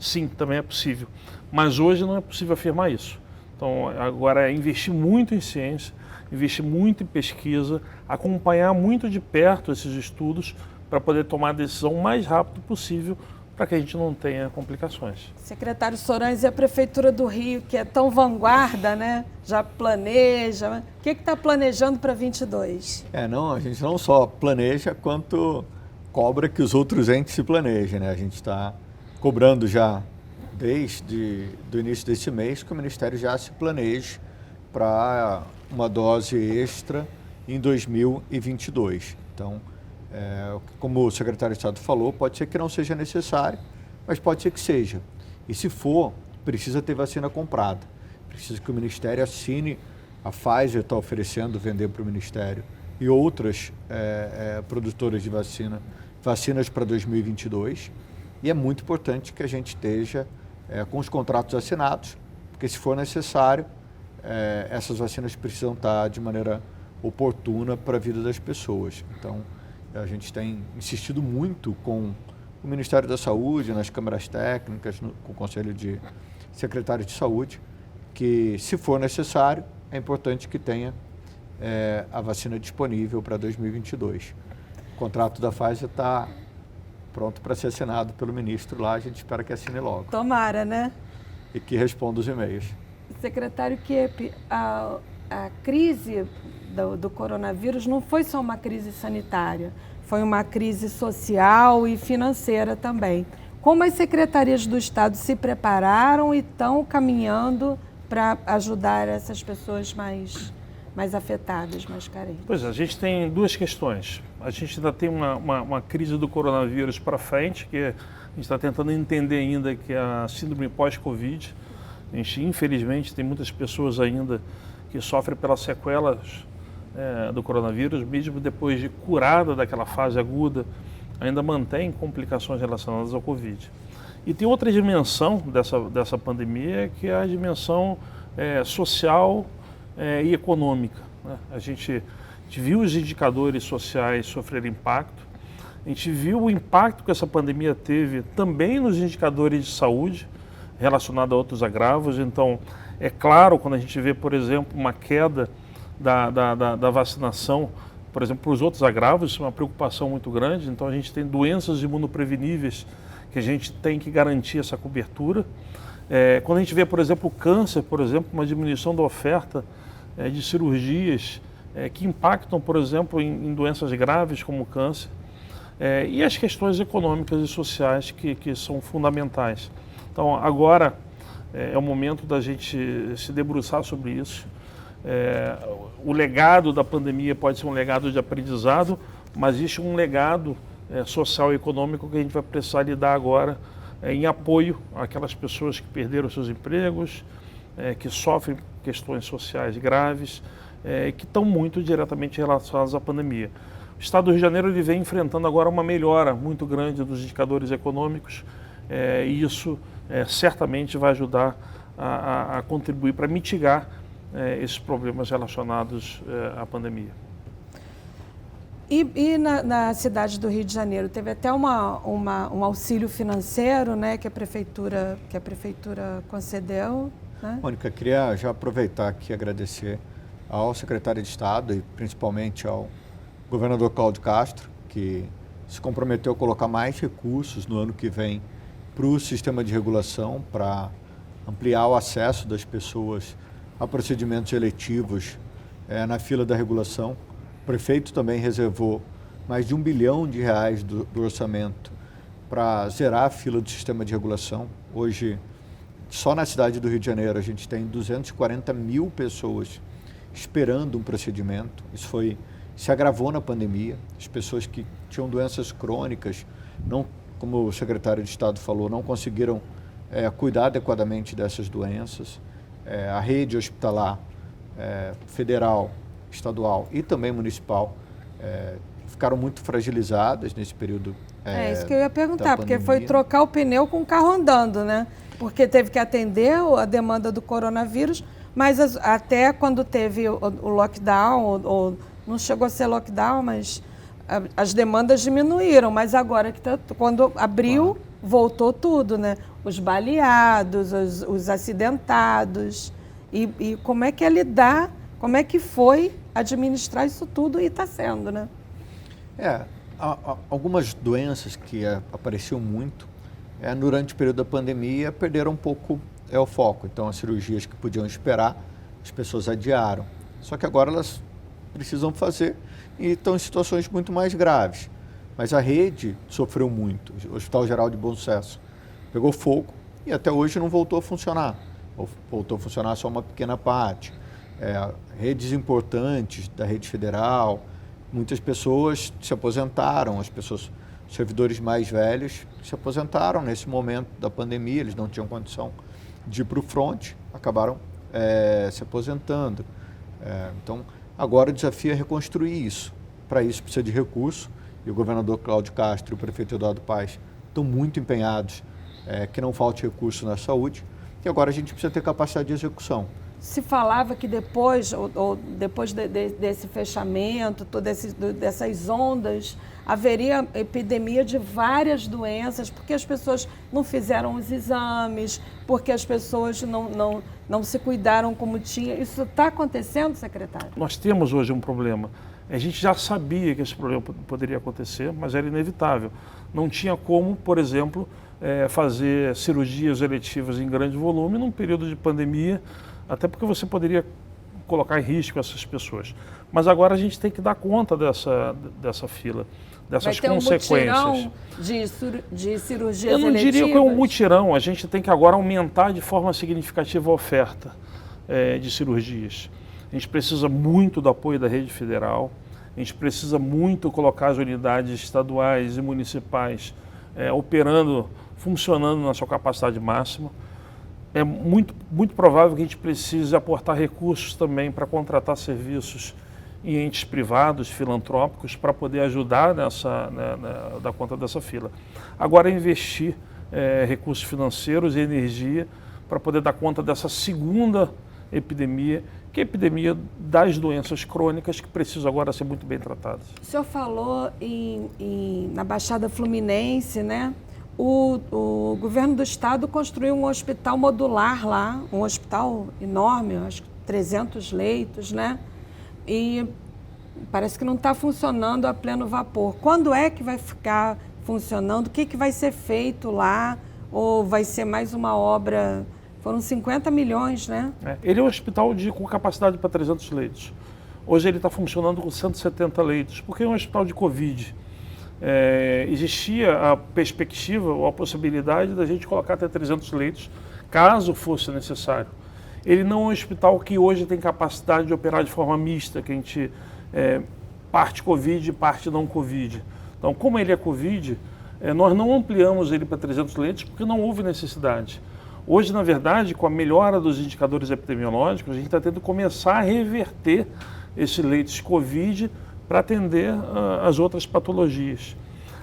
Sim, também é possível. Mas hoje não é possível afirmar isso. Então, agora é investir muito em ciência, investir muito em pesquisa, acompanhar muito de perto esses estudos para poder tomar a decisão o mais rápido possível para que a gente não tenha complicações. Secretário Soranhos, e a Prefeitura do Rio, que é tão vanguarda, né? Já planeja. O que está planejando para 22? A gente não só planeja, quanto cobra que os outros entes se planejem, né? A gente está cobrando já desde o início desse mês que o Ministério já se planeje para uma dose extra em 2022. Então, como o secretário de Estado falou, pode ser que não seja necessário, mas pode ser que seja. E se for, precisa ter vacina comprada. Precisa que o Ministério assine, a Pfizer está oferecendo vender para o Ministério e outras produtoras de vacinas para 2022. E é muito importante que a gente esteja com os contratos assinados, porque se for necessário, essas vacinas precisam estar de maneira oportuna para a vida das pessoas. Então, a gente tem insistido muito com o Ministério da Saúde, nas câmaras técnicas, com o Conselho de Secretários de Saúde, que, se for necessário, é importante que tenha a vacina disponível para 2022. O contrato da Pfizer está pronto para ser assinado pelo ministro lá, a gente espera que assine logo. Tomara, né? E que responda os e-mails. Secretário Kiep, a crise do coronavírus não foi só uma crise sanitária, foi uma crise social e financeira também. Como as secretarias do Estado se prepararam e estão caminhando para ajudar essas pessoas mais afetadas, mais carentes? Pois é, a gente tem duas questões. A gente ainda tem uma crise do coronavírus para frente, que a gente está tentando entender ainda, que é a síndrome pós-Covid. A gente, infelizmente, tem muitas pessoas ainda que sofrem pelas sequelas do coronavírus, mesmo depois de curada daquela fase aguda, ainda mantém complicações relacionadas ao Covid. E tem outra dimensão dessa pandemia, que é a dimensão social e econômica, né? A gente viu os indicadores sociais sofrer impacto A gente viu o impacto que essa pandemia teve também nos indicadores de saúde relacionado a outros agravos. Então, é claro, quando a gente vê, por exemplo, uma queda da vacinação, por exemplo, para os outros agravos, isso é uma preocupação muito grande. Então, a gente tem doenças imunopreveníveis que a gente tem que garantir essa cobertura. Quando a gente vê, por exemplo, o câncer, por exemplo, uma diminuição da oferta de cirurgias que impactam, por exemplo, em doenças graves como o câncer, e as questões econômicas e sociais que são fundamentais. Então, agora é o momento da gente se debruçar sobre isso. O legado da pandemia pode ser um legado de aprendizado, mas existe um legado social e econômico que a gente vai precisar lidar agora em apoio àquelas pessoas que perderam seus empregos, que sofrem questões sociais graves, que estão muito diretamente relacionadas à pandemia. O Estado do Rio de Janeiro ele vem enfrentando agora uma melhora muito grande dos indicadores econômicos, e isso certamente vai ajudar a contribuir para mitigar esses problemas relacionados à pandemia. E na cidade do Rio de Janeiro teve até um auxílio financeiro, né, que a prefeitura concedeu, né? Mônica, queria já aproveitar aqui e agradecer ao secretário de Estado e principalmente ao governador Cláudio Castro, que se comprometeu a colocar mais recursos no ano que vem para o sistema de regulação, para ampliar o acesso das pessoas a procedimentos eletivos na fila da regulação. O prefeito também reservou mais de R$1 bilhão do orçamento para zerar a fila do sistema de regulação. Hoje, só na cidade do Rio de Janeiro, a gente tem 240 mil pessoas esperando um procedimento. Isso se agravou na pandemia. As pessoas que tinham doenças crônicas, não, como o secretário de Estado falou, não conseguiram cuidar adequadamente dessas doenças. A rede hospitalar federal, estadual e também municipal ficaram muito fragilizadas nesse período. Isso que eu ia perguntar, porque foi trocar o pneu com o carro andando, né? Porque teve que atender a demanda do coronavírus, mas até quando teve o lockdown, ou não chegou a ser lockdown, mas as demandas diminuíram. Mas agora, quando abriu, voltou tudo, né? Os baleados, os acidentados. E como é que é lidar, como é que foi administrar isso tudo, e está sendo, né? Algumas doenças que apareciam muito durante o período da pandemia perderam um pouco o foco. Então, as cirurgias que podiam esperar, as pessoas adiaram. Só que agora elas precisam fazer e estão em situações muito mais graves. Mas a rede sofreu muito. O Hospital Geral de Bom Sucesso pegou fogo e até hoje não voltou a funcionar. Voltou a funcionar só uma pequena parte. Redes importantes da rede federal, muitas pessoas se aposentaram, os servidores mais velhos se aposentaram nesse momento da pandemia, eles não tinham condição de ir para o front, acabaram se aposentando. Então, agora o desafio é reconstruir isso. Para isso precisa de recurso, e o governador Cláudio Castro e o prefeito Eduardo Paes estão muito empenhados que não falte recurso na saúde, e agora a gente precisa ter capacidade de execução. Se falava que depois desse fechamento, dessas ondas, haveria epidemia de várias doenças, porque as pessoas não fizeram os exames, porque as pessoas não se cuidaram como tinha. Isso está acontecendo, secretário? Nós temos hoje um problema. A gente já sabia que esse problema poderia acontecer, mas era inevitável. Não tinha como, por exemplo, fazer cirurgias eletivas em grande volume num período de pandemia, até porque você poderia colocar em risco essas pessoas. Mas agora a gente tem que dar conta dessa fila, dessas consequências. Vai ter um mutirão de cirurgias eletivas? Eu não diria que é um mutirão, a gente tem que agora aumentar de forma significativa a oferta de cirurgias. A gente precisa muito do apoio da rede federal, a gente precisa muito colocar as unidades estaduais e municipais operando, funcionando na sua capacidade máxima. É muito provável que a gente precise aportar recursos também para contratar serviços em entes privados, filantrópicos, para poder ajudar dar conta dessa fila. Agora, investir recursos financeiros e energia para poder dar conta dessa segunda epidemia que é a epidemia das doenças crônicas que precisam agora ser muito bem tratadas. O senhor falou na Baixada Fluminense, né? O governo do estado construiu um hospital modular lá, um hospital enorme, acho que 300 leitos, né? E parece que não está funcionando a pleno vapor. Quando é que vai ficar funcionando? O que vai ser feito lá? Ou vai ser mais uma obra? Foram 50 milhões, né? Ele é um hospital com capacidade para 300 leitos. Hoje ele está funcionando com 170 leitos, porque é um hospital de Covid. Existia a perspectiva ou a possibilidade da gente colocar até 300 leitos, caso fosse necessário. Ele não é um hospital que hoje tem capacidade de operar de forma mista, que a gente parte Covid e parte não Covid. Então, como ele é Covid, nós não ampliamos ele para 300 leitos porque não houve necessidade. Hoje, na verdade, com a melhora dos indicadores epidemiológicos, a gente está tendo que começar a reverter esses leitos Covid para atender as outras patologias.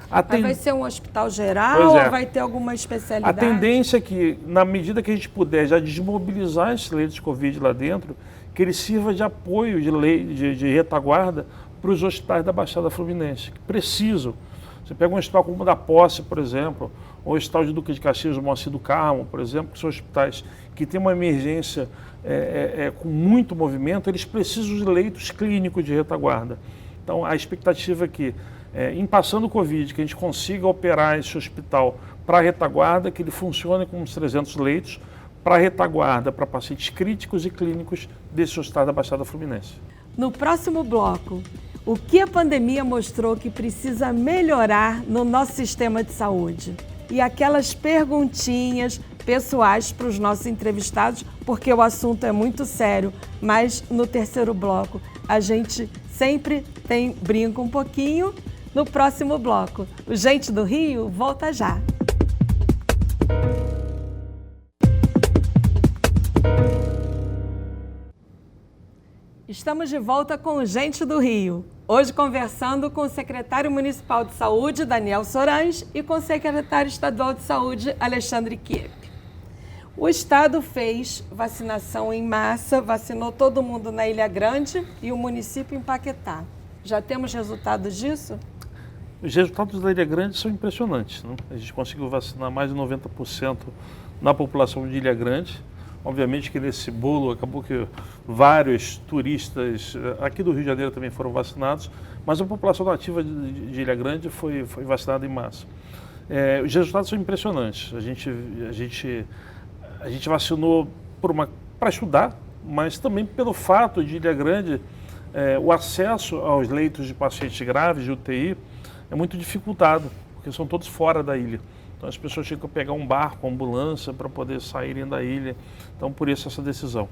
Mas vai ser um hospital geral ou vai ter alguma especialidade? A tendência é que, na medida que a gente puder já desmobilizar esses leitos Covid lá dentro, que ele sirva de apoio, de retaguarda para os hospitais da Baixada Fluminense, que precisam. Você pega um hospital como o da Posse, por exemplo, ou o Hospital de Duque de Caxias, o Moacir do Carmo, por exemplo, que são hospitais que têm uma emergência com muito movimento, eles precisam de leitos clínicos de retaguarda. Então, a expectativa é que, em passando o Covid, que a gente consiga operar esse hospital para retaguarda, que ele funcione com uns 300 leitos, para retaguarda, para pacientes críticos e clínicos desse hospital da Baixada Fluminense. No próximo bloco, o que a pandemia mostrou que precisa melhorar no nosso sistema de saúde? E aquelas perguntinhas pessoais para os nossos entrevistados, porque o assunto é muito sério, mas no terceiro bloco a gente sempre brinca um pouquinho. No próximo bloco, o Gente do Rio volta já. Estamos de volta com o Gente do Rio. Hoje conversando com o secretário municipal de saúde, Daniel Sorange, e com o secretário estadual de saúde, Alexandre Kiep. O estado fez vacinação em massa, vacinou todo mundo na Ilha Grande e o município em Paquetá. Já temos resultados disso? Os resultados da Ilha Grande são impressionantes, né? A gente conseguiu vacinar mais de 90% na população de Ilha Grande. Obviamente que nesse bolo acabou que vários turistas aqui do Rio de Janeiro também foram vacinados, mas a população nativa de Ilha Grande foi vacinada em massa. Os resultados são impressionantes. A gente vacinou para estudar, mas também pelo fato de Ilha Grande, o acesso aos leitos de pacientes graves de UTI é muito dificultado, porque são todos fora da ilha. Então as pessoas tinham que pegar um barco, uma ambulância para poder saírem da ilha. Então por isso essa decisão.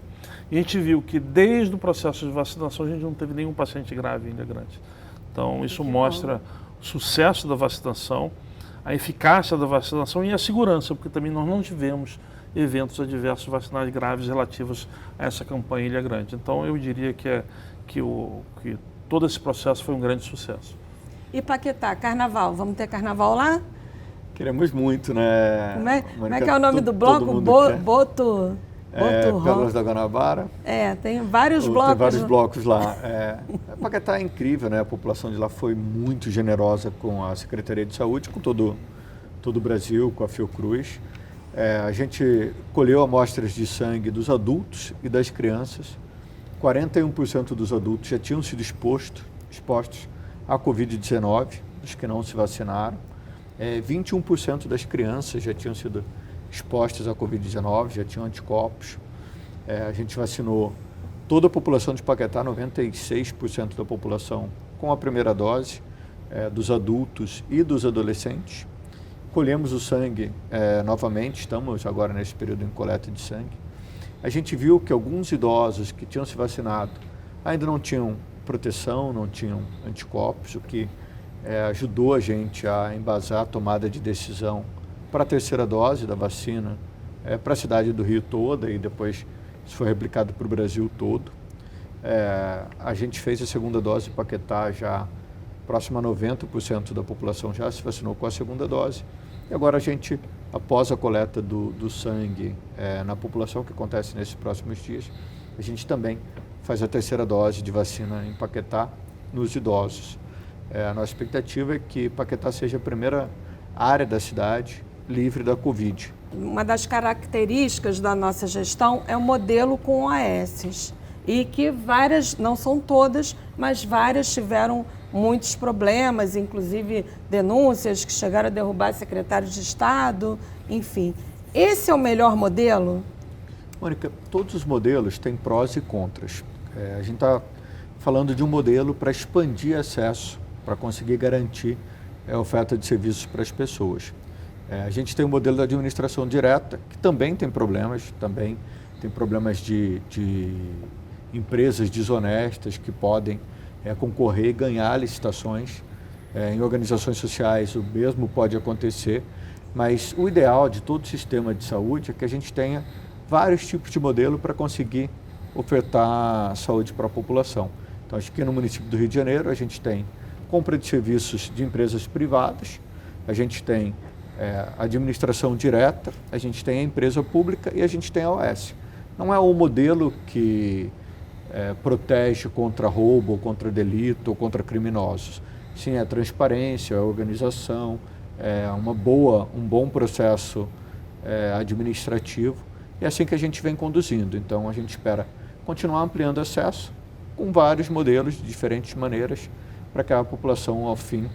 E a gente viu que desde o processo de vacinação a gente não teve nenhum paciente grave em Ilha Grande. Então isso mostra o sucesso da vacinação, a eficácia da vacinação e a segurança, porque também nós não tivemos eventos adversos vacinais graves relativos a essa campanha em Ilha Grande. Então eu diria que todo esse processo foi um grande sucesso. E Paquetá, carnaval, vamos ter carnaval lá? Queremos muito, né? Como é que é o nome do bloco? Boto Pérolas da Guanabara. Tem vários blocos. Tem vários blocos lá. Paquetá é incrível, né? A população de lá foi muito generosa com a Secretaria de Saúde, com todo o Brasil, com a Fiocruz. A gente colheu amostras de sangue dos adultos e das crianças. 41% dos adultos já tinham sido expostos à Covid-19, os que não se vacinaram. 21% das crianças já tinham sido expostas à Covid-19, já tinham anticorpos. A gente vacinou toda a população de Paquetá, 96% da população com a primeira dose, dos adultos e dos adolescentes. Colhemos o sangue novamente, estamos agora nesse período em coleta de sangue. A gente viu que alguns idosos que tinham se vacinado ainda não tinham proteção, não tinham anticorpos, o que ajudou a gente a embasar a tomada de decisão para a terceira dose da vacina, para a cidade do Rio toda, e depois isso foi replicado para o Brasil todo. A gente fez a segunda dose em Paquetá, já próximo a 90% da população já se vacinou com a segunda dose. E agora a gente, após a coleta do sangue na população, que acontece nesses próximos dias, a gente também faz a terceira dose de vacina em Paquetá nos idosos. A nossa expectativa é que Paquetá seja a primeira área da cidade livre da Covid. Uma das características da nossa gestão é o modelo com OASs. E que várias, não são todas, mas várias tiveram muitos problemas, inclusive denúncias que chegaram a derrubar secretários de Estado, enfim. Esse é o melhor modelo? Mônica, todos os modelos têm prós e contras. A gente está falando de um modelo para expandir acesso, para conseguir garantir a oferta de serviços para as pessoas. A gente tem o modelo da administração direta, que também tem problemas de empresas desonestas que podem concorrer e ganhar licitações. Em organizações sociais o mesmo pode acontecer, mas o ideal de todo o sistema de saúde é que a gente tenha vários tipos de modelo para conseguir ofertar saúde para a população. Então, acho que no município do Rio de Janeiro a gente tem compra de serviços de empresas privadas, a gente tem administração direta, a gente tem a empresa pública e a gente tem a OAS. Não é um modelo que protege contra roubo, contra delito ou contra criminosos. Sim, é transparência, é organização, é um bom processo administrativo. E é assim que a gente vem conduzindo. Então, a gente espera continuar ampliando acesso com vários modelos de diferentes maneiras para que a população, ao fim,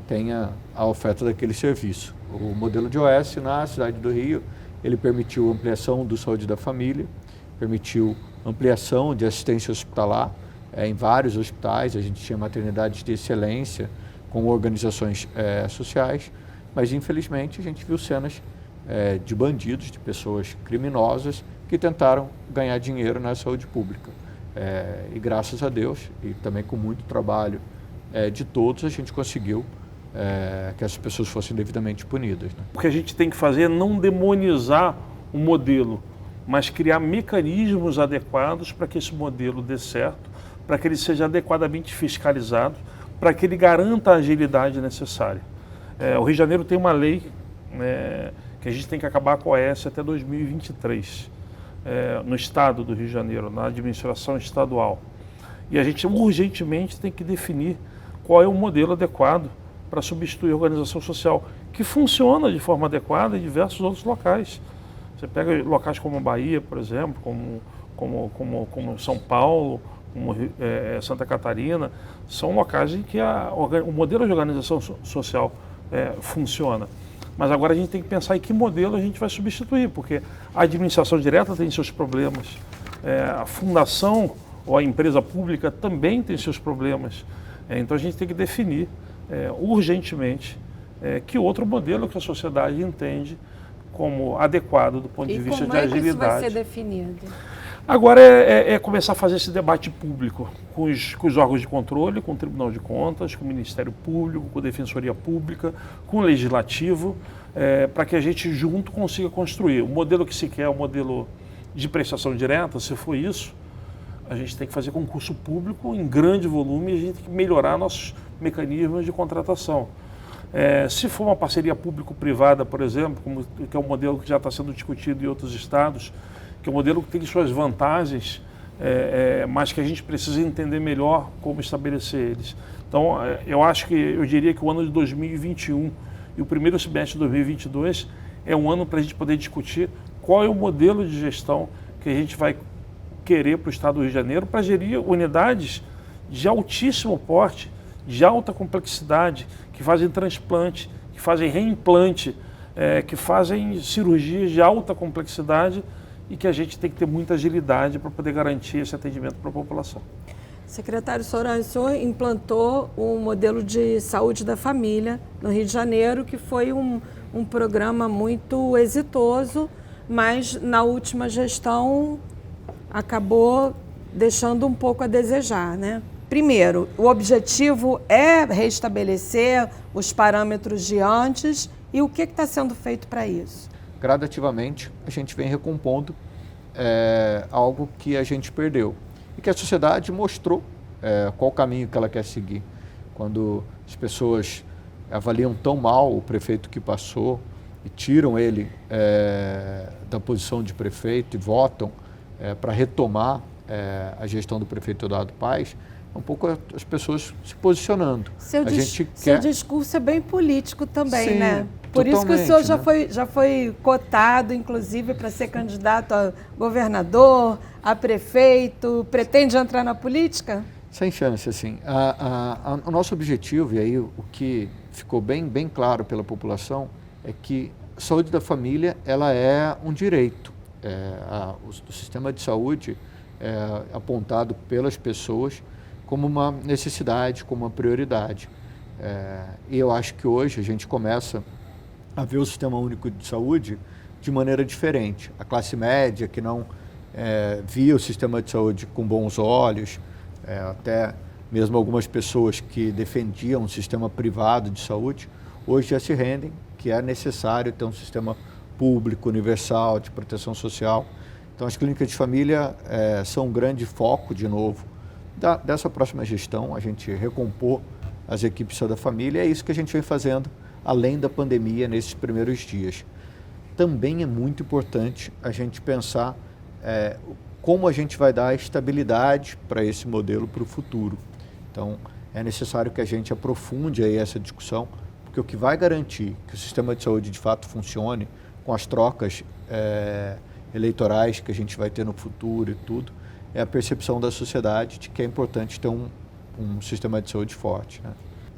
tenha a oferta daquele serviço. O modelo de OAS na cidade do Rio, ele permitiu ampliação do saúde da família, permitiu ampliação de assistência hospitalar em vários hospitais. A gente tinha maternidades de excelência com organizações sociais, mas infelizmente a gente viu cenas de bandidos, de pessoas criminosas que tentaram ganhar dinheiro na saúde pública. E graças a Deus, e também com muito trabalho de todos, a gente conseguiu que as pessoas fossem devidamente punidas. Né? O que a gente tem que fazer é não demonizar o modelo, mas criar mecanismos adequados para que esse modelo dê certo, para que ele seja adequadamente fiscalizado, para que ele garanta a agilidade necessária. O Rio de Janeiro tem uma lei que a gente tem que acabar com a OAS até 2023, no estado do Rio de Janeiro, na administração estadual. E a gente urgentemente tem que definir qual é o modelo adequado para substituir a organização social, que funciona de forma adequada em diversos outros locais. Você pega locais como a Bahia, por exemplo, como São Paulo, como Santa Catarina, são locais em que o modelo de organização social funciona. Mas agora a gente tem que pensar em que modelo a gente vai substituir, porque a administração direta tem seus problemas, a fundação ou a empresa pública também tem seus problemas. Então a gente tem que definir urgentemente que outro modelo que a sociedade entende como adequado do ponto de vista de agilidade. E como isso vai ser definido? Agora é começar a fazer esse debate público com os órgãos de controle, com o Tribunal de Contas, com o Ministério Público, com a Defensoria Pública, com o Legislativo, para que a gente junto consiga construir. O modelo que se quer é o modelo de prestação direta. Se for isso, a gente tem que fazer concurso público em grande volume e a gente tem que melhorar nossos mecanismos de contratação. Se for uma parceria público-privada, por exemplo, que é um modelo que já está sendo discutido em outros estados, que é um modelo que tem suas vantagens, mas que a gente precisa entender melhor como estabelecer eles. Então, eu diria que o ano de 2021 e o primeiro semestre de 2022 é um ano para a gente poder discutir qual é o modelo de gestão que a gente vai querer para o estado do Rio de Janeiro para gerir unidades de altíssimo porte, de alta complexidade, que fazem transplante, que fazem reimplante, que fazem cirurgias de alta complexidade e que a gente tem que ter muita agilidade para poder garantir esse atendimento para a população. Secretário Soran, o senhor implantou um modelo de saúde da família no Rio de Janeiro, que foi um programa muito exitoso, mas na última gestão acabou deixando um pouco a desejar, né? Primeiro, o objetivo é restabelecer os parâmetros de antes e o que está sendo feito para isso? Gradativamente, a gente vem recompondo algo que a gente perdeu e que a sociedade mostrou qual o caminho que ela quer seguir. Quando as pessoas avaliam tão mal o prefeito que passou e tiram ele da posição de prefeito e votam para retomar a gestão do prefeito Eduardo Paes, é um pouco as pessoas se posicionando. Seu discurso é bem político também, Sim, né? Por isso que o senhor já né? foi cotado, inclusive, para ser candidato a governador, a prefeito. Pretende entrar na política? Sem chance, assim. O nosso objetivo, e aí o que ficou bem claro pela população, é que a saúde da família ela é um direito. O sistema de saúde é apontado pelas pessoas como uma necessidade, como uma prioridade. E eu acho que hoje a gente começa a ver o Sistema Único de Saúde de maneira diferente. A classe média que não via o sistema de saúde com bons olhos, até mesmo algumas pessoas que defendiam um sistema privado de saúde, hoje já se rendem que é necessário ter um sistema público, universal, de proteção social. Então, as clínicas de família são um grande foco, de novo, dessa próxima gestão, a gente recompor as equipes da família, é isso que a gente vem fazendo, além da pandemia, nesses primeiros dias. Também é muito importante a gente pensar como a gente vai dar estabilidade para esse modelo para o futuro. Então, é necessário que a gente aprofunde aí essa discussão, porque o que vai garantir que o sistema de saúde de fato funcione, com as trocas eleitorais que a gente vai ter no futuro e tudo, é a percepção da sociedade de que é importante ter um sistema de saúde forte, né?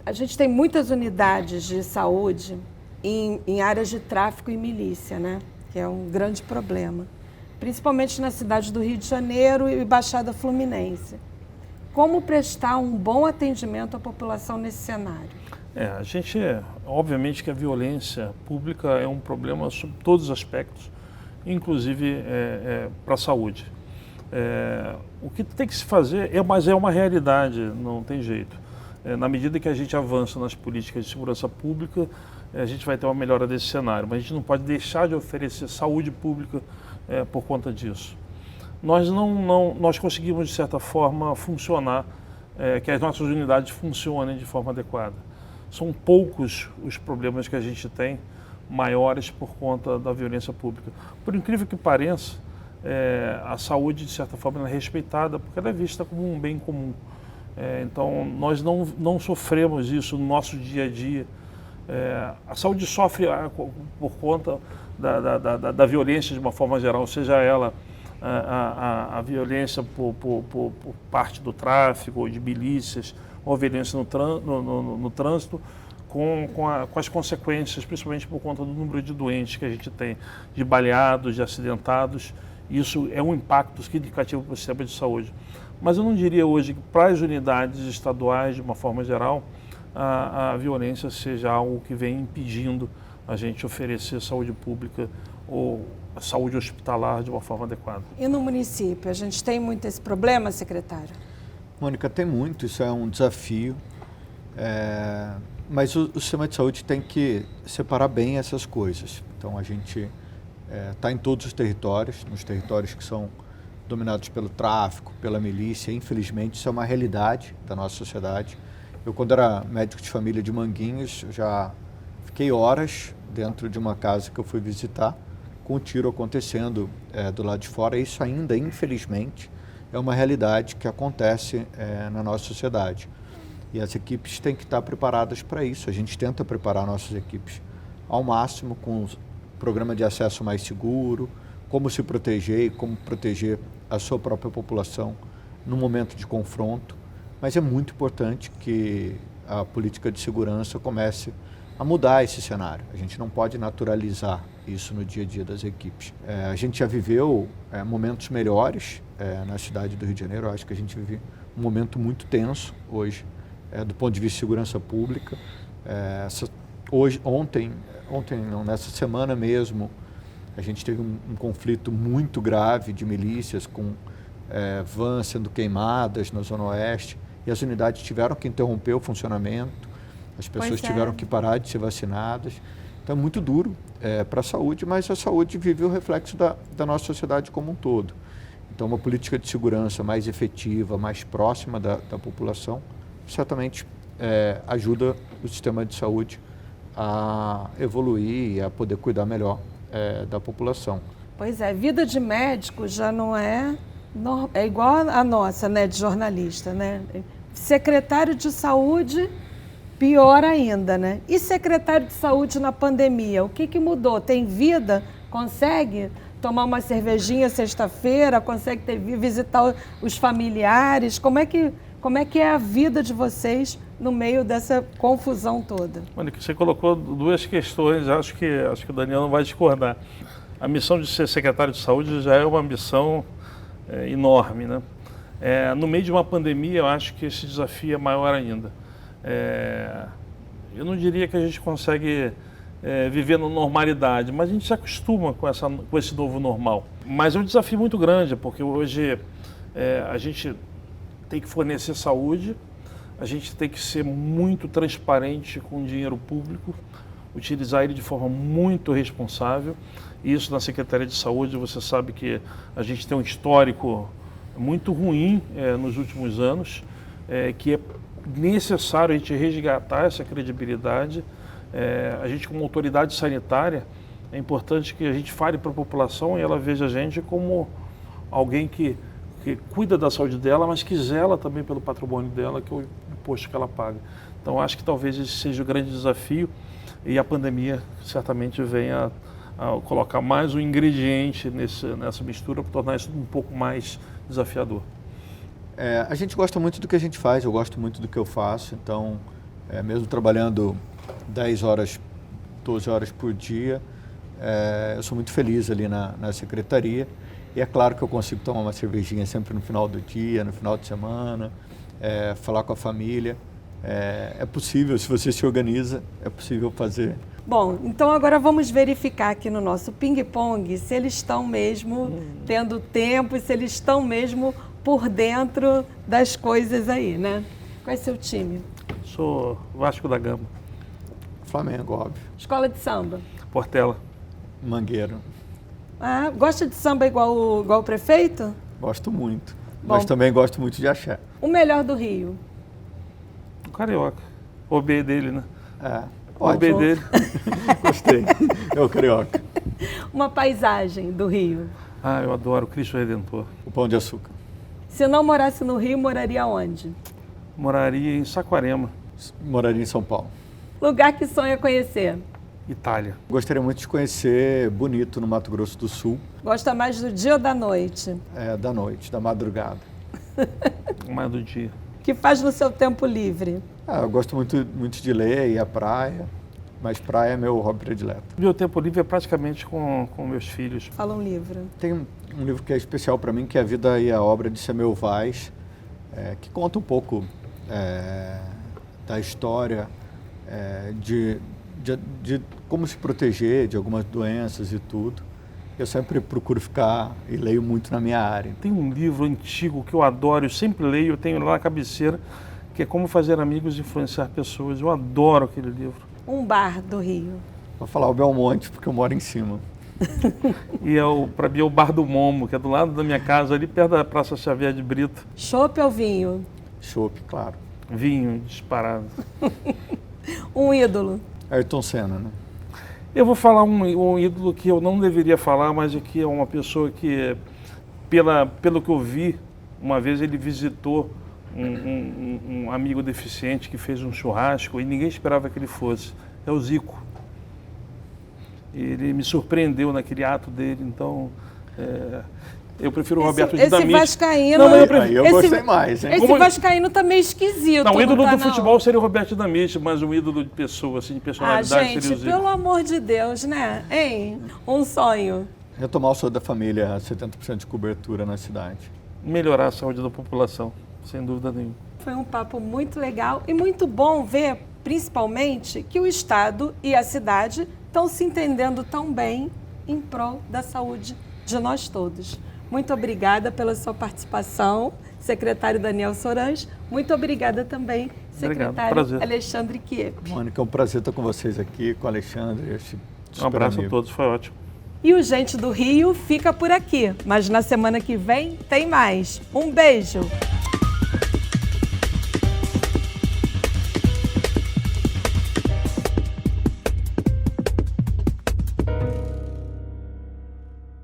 A gente tem muitas unidades de saúde em áreas de tráfico e milícia, né? Que é um grande problema, principalmente na cidade do Rio de Janeiro e Baixada Fluminense. Como prestar um bom atendimento à população nesse cenário? A gente, obviamente que a violência pública é um problema sob todos os aspectos, inclusive para a saúde. O que tem que se fazer, mas é uma realidade, não tem jeito. Na medida que a gente avança nas políticas de segurança pública, a gente vai ter uma melhora desse cenário, mas a gente não pode deixar de oferecer saúde pública por conta disso. Nós conseguimos, de certa forma, funcionar, que as nossas unidades funcionem de forma adequada. São poucos os problemas que a gente tem maiores por conta da violência pública. Por incrível que pareça, a saúde, de certa forma, ela é respeitada porque ela é vista como um bem comum. Então, nós não sofremos isso no nosso dia a dia. A saúde sofre por conta da violência de uma forma geral, seja ela a violência por parte do tráfico, ou de milícias, ou a violência no trânsito, com as consequências, principalmente por conta do número de doentes que a gente tem, de baleados, de acidentados. Isso é um impacto significativo para o sistema de saúde. Mas eu não diria hoje que para as unidades estaduais, de uma forma geral, a violência seja algo que vem impedindo a gente oferecer saúde pública ou saúde hospitalar de uma forma adequada. E no município, a gente tem muito esse problema, secretário? Mônica, tem muito, isso é um desafio, mas o sistema de saúde tem que separar bem essas coisas. Então, a gente está em todos os territórios, nos territórios que são dominados pelo tráfico, pela milícia. Infelizmente, isso é uma realidade da nossa sociedade. Eu, quando era médico de família de Manguinhos, já fiquei horas dentro de uma casa que eu fui visitar, com o tiro acontecendo do lado de fora. Isso ainda, infelizmente, é uma realidade que acontece na nossa sociedade. E as equipes têm que estar preparadas para isso. A gente tenta preparar nossas equipes ao máximo com o programa de acesso mais seguro, como se proteger e como proteger a sua própria população no momento de confronto. Mas é muito importante que a política de segurança comece a mudar esse cenário. A gente não pode naturalizar isso no dia a dia das equipes. A gente já viveu momentos melhores na cidade do Rio de Janeiro. Eu acho que a gente vive um momento muito tenso hoje, do ponto de vista de segurança pública. Nessa semana mesmo, a gente teve um conflito muito grave de milícias com vans sendo queimadas na Zona Oeste, e as unidades tiveram que interromper o funcionamento, as pessoas tiveram que parar de ser vacinadas. Então é muito duro para a saúde, mas a saúde vive o reflexo da nossa sociedade como um todo. Então uma política de segurança mais efetiva, mais próxima da população, certamente ajuda o sistema de saúde a evoluir e a poder cuidar melhor da população. Pois é, vida de médico já não é É igual a nossa, né, de jornalista, né? Secretário de Saúde, pior ainda, né? E secretário de Saúde na pandemia, o que mudou? Tem vida? Consegue tomar uma cervejinha sexta-feira? Consegue visitar os familiares? Como é que é a vida de vocês no meio dessa confusão toda? Mônica, você colocou duas questões, acho que o Daniel não vai discordar. A missão de ser secretário de saúde já é uma missão enorme, né? No meio de uma pandemia, eu acho que esse desafio é maior ainda. Eu não diria que a gente consegue viver na normalidade, mas a gente se acostuma com esse novo normal. Mas é um desafio muito grande, porque hoje a gente tem que fornecer saúde, a gente tem que ser muito transparente com o dinheiro público, utilizar ele de forma muito responsável. Isso na Secretaria de Saúde, você sabe que a gente tem um histórico muito ruim nos últimos anos, que é necessário a gente resgatar essa credibilidade. A gente, como autoridade sanitária, é importante que a gente fale para a população e ela veja a gente como alguém que cuida da saúde dela, mas que zela também pelo patrimônio dela, que é o imposto que ela paga. Então, acho que talvez esse seja o grande desafio e a pandemia certamente venha a colocar mais um ingrediente nessa mistura para tornar isso um pouco mais desafiador. A gente gosta muito do que a gente faz, eu gosto muito do que eu faço, então, mesmo trabalhando 10 horas, 12 horas por dia, eu sou muito feliz ali na secretaria. E é claro que eu consigo tomar uma cervejinha sempre no final do dia, no final de semana, falar com a família. É possível, se você se organiza, é possível fazer. Bom, então agora vamos verificar aqui no nosso ping-pong se eles estão mesmo tendo tempo e se eles estão mesmo por dentro das coisas aí, né? Qual é seu time? Sou Vasco da Gama. Flamengo, óbvio. Escola de samba? Portela. Mangueiro. Ah, gosta de samba igual o prefeito? Gosto muito. Bom. Mas também gosto muito de axé. O melhor do Rio? O Carioca. O B dele, né? O B Ótimo. dele. Gostei. É o Carioca. Uma paisagem do Rio? Eu adoro o Cristo Redentor. O Pão de Açúcar. Se não morasse no Rio, moraria onde? Moraria em Saquarema, Moraria em São Paulo. Lugar que sonha conhecer? Itália. Gostaria muito de conhecer Bonito, no Mato Grosso do Sul. Gosta mais do dia ou da noite? Da noite, da madrugada. Mais do dia. O que faz no seu tempo livre? Eu gosto muito de ler, ir à praia, mas praia é meu hobby predileto. Meu tempo livre é praticamente com meus filhos. Fala um livro. Tem um livro que é especial para mim, que é A Vida e a Obra de Semeu Vaz, que conta um pouco da história de como se proteger de algumas doenças e tudo. Eu sempre procuro ficar e leio muito na minha área. Tem um livro antigo que eu adoro, eu sempre leio, eu tenho lá na cabeceira, que é Como Fazer Amigos e Influenciar Pessoas. Eu adoro aquele livro. Um bar do Rio? Vou falar o Belmonte, porque eu moro em cima. E para mim é o Bar do Momo, que é do lado da minha casa, ali perto da Praça Xavier de Brito. Chopp ou vinho? Chopp, claro. Vinho, disparado. Um ídolo? Ayrton Senna, né? Eu vou falar um ídolo que eu não deveria falar, mas que é uma pessoa que, pelo que eu vi, uma vez ele visitou um amigo deficiente que fez um churrasco e ninguém esperava que ele fosse. É o Zico. Ele me surpreendeu naquele ato dele, então eu prefiro o Roberto Dinamite. Esse vascaíno... Não, Aí eu gostei mais, hein? Esse vascaíno tá meio esquisito. Não, o ídolo tá, do futebol seria o Roberto Dinamite, mas um ídolo de pessoa, assim, de personalidade gente, seria o Zico. pelo amor de Deus, né? Hein? Um sonho. Retomar o Saúde da Família, 70% de cobertura na cidade. Melhorar a saúde da população, sem dúvida nenhuma. Foi um papo muito legal e muito bom ver, principalmente, que o Estado e a cidade estão se entendendo tão bem em prol da saúde de nós todos. Muito obrigada pela sua participação, secretário Daniel Sorange. Muito obrigada também, secretário Alexandre Kiep. Mônica, é um prazer estar com vocês aqui, com o Alexandre. Um abraço a todos, foi ótimo. E o Gente do Rio fica por aqui, mas na semana que vem tem mais. Um beijo!